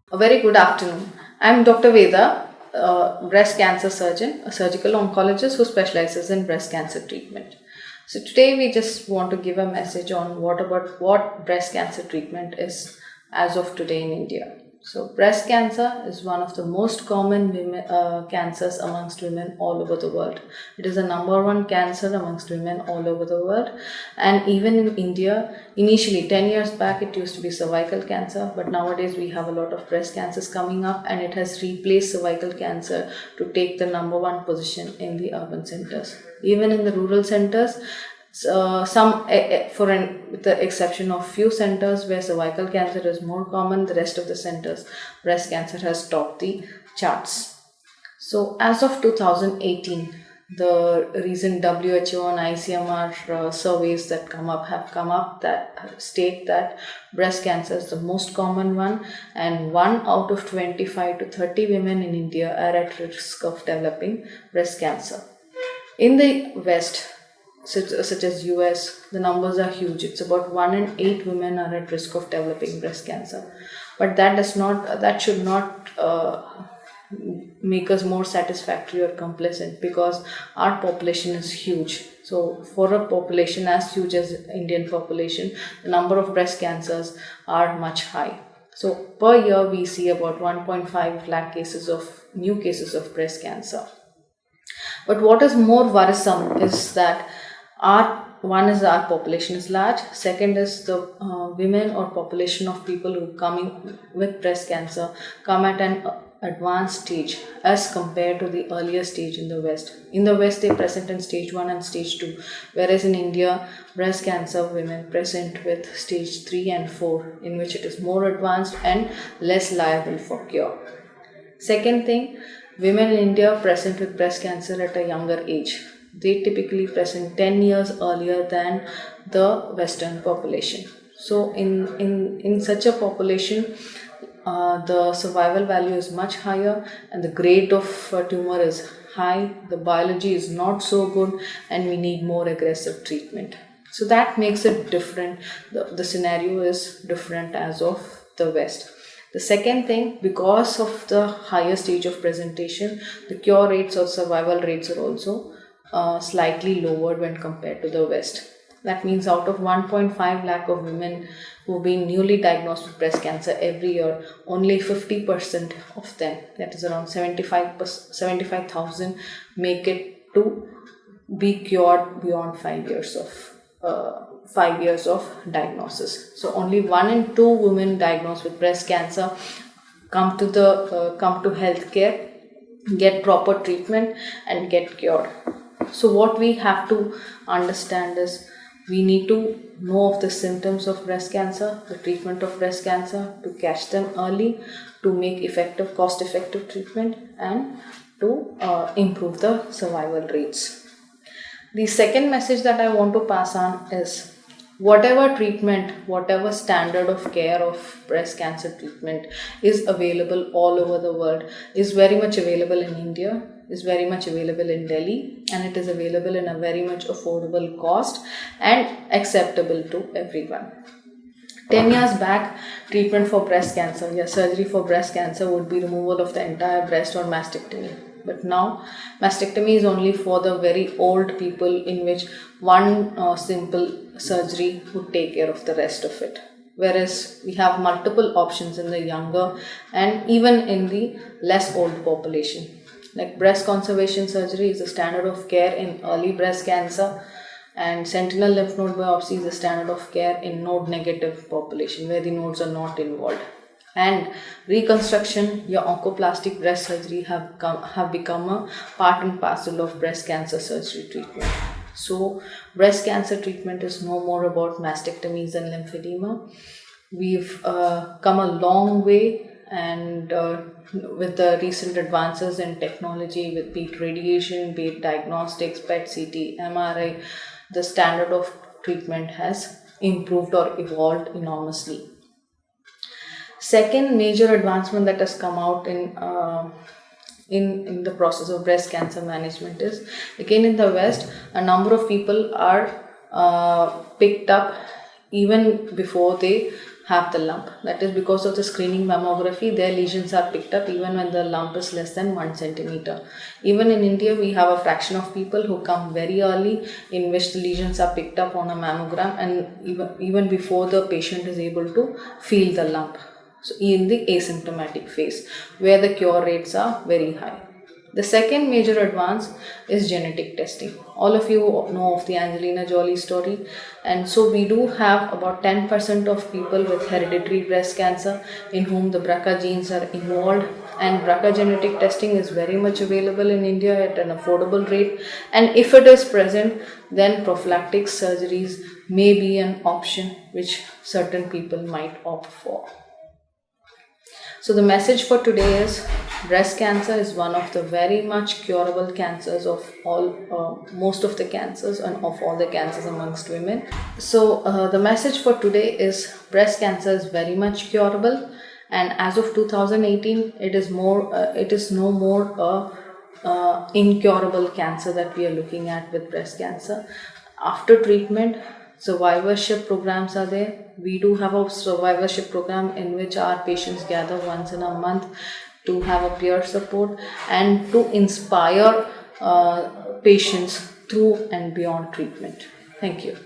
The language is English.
A very good afternoon. I'm Dr. Veda, breast cancer surgeon, a surgical oncologist who specializes in breast cancer treatment. So today we just want to give a message on what breast cancer treatment is as of today in India. So breast cancer is one of the most common cancers amongst women all over the world. It is the number one cancer amongst women all over the world, and even in India, initially 10 years back it used to be cervical cancer, but nowadays we have a lot of breast cancers coming up, and it has replaced cervical cancer to take the number one position in the urban centers. Even in the rural centers, with the exception of few centers where cervical cancer is more common, the rest of the centers, breast cancer has topped the charts. So as of 2018, the recent WHO and ICMR surveys that have come up that state that breast cancer is the most common one, and 1 out of 25 to 30 women in India are at risk of developing breast cancer. In the West, such as US, the numbers are huge. It's about 1 in 8 women are at risk of developing breast cancer. But that should not make us more satisfactory or complacent, because our population is huge. So for a population as huge as Indian population, the number of breast cancers are much high. So per year we see about 1.5 lakh new cases of breast cancer. But what is more worrisome is that our population is large. Second is the women or population of people who coming with breast cancer come at an advanced stage as compared to the earlier stage in the West. In the West, they present in stage 1 and stage 2, whereas in India, breast cancer women present with stage 3 and 4, in which it is more advanced and less liable for cure. Second thing, women in India present with breast cancer at a younger age. They typically present 10 years earlier than the Western population. So in such a population, the survival value is much higher, and the grade of tumor is high, the biology is not so good, and we need more aggressive treatment. So that makes it different. The scenario is different as of the West. The second thing, because of the higher stage of presentation, the cure rates or survival rates are also slightly lowered when compared to the West. That means out of 1.5 lakh of women who have been newly diagnosed with breast cancer every year, only 50% of them, that is around 75,000, make it to be cured beyond 5 years of diagnosis. So only 1 in 2 women diagnosed with breast cancer come to healthcare, get proper treatment, and get cured. So what we have to understand is we need to know of the symptoms of breast cancer, the treatment of breast cancer, to catch them early, to make cost-effective treatment, and to improve the survival rates. The second message that I want to pass on is whatever treatment, whatever standard of care of breast cancer treatment is available all over the world, is very much available in India, is very much available in Delhi, and it is available in a very much affordable cost and acceptable to everyone. 10 years back, treatment for breast cancer, surgery for breast cancer would be removal of the entire breast or mastectomy. But now, mastectomy is only for the very old people, in which one simple surgery would take care of the rest of it. Whereas we have multiple options in the younger and even in the less old population. Like breast conservation surgery is the standard of care in early breast cancer, and sentinel lymph node biopsy is the standard of care in node negative population, where the nodes are not involved. And reconstruction, your oncoplastic breast surgery have become a part and parcel of breast cancer surgery treatment. So breast cancer treatment is no more about mastectomies and lymphedema. We've come a long way, and with the recent advances in technology, with be it radiation, be it diagnostics, PET, CT, MRI, the standard of treatment has improved or evolved enormously. Second major advancement that has come out in the process of breast cancer management is, again in the West, a number of people are picked up even before they have the lump. That is because of the screening mammography, their lesions are picked up even when the lump is less than 1 centimeter. Even in India, we have a fraction of people who come very early, in which the lesions are picked up on a mammogram, and even before the patient is able to feel the lump. So in the asymptomatic phase, where the cure rates are very high. The second major advance is genetic testing. All of you know of the Angelina Jolie story, and so we do have about 10% of people with hereditary breast cancer in whom the Brca genes are involved, and Brca genetic testing is very much available in India at an affordable rate, and if it is present, then prophylactic surgeries may be an option which certain people might opt for. So the message for today is breast cancer is one of the very much curable cancers of all, most of the cancers and of all the cancers amongst women. So the message for today is breast cancer is very much curable, and as of 2018, it is no more incurable cancer that we are looking at with breast cancer. After treatment, survivorship programs are there. We do have a survivorship program in which our patients gather once in a month to have a peer support and to inspire patients through and beyond treatment. Thank you.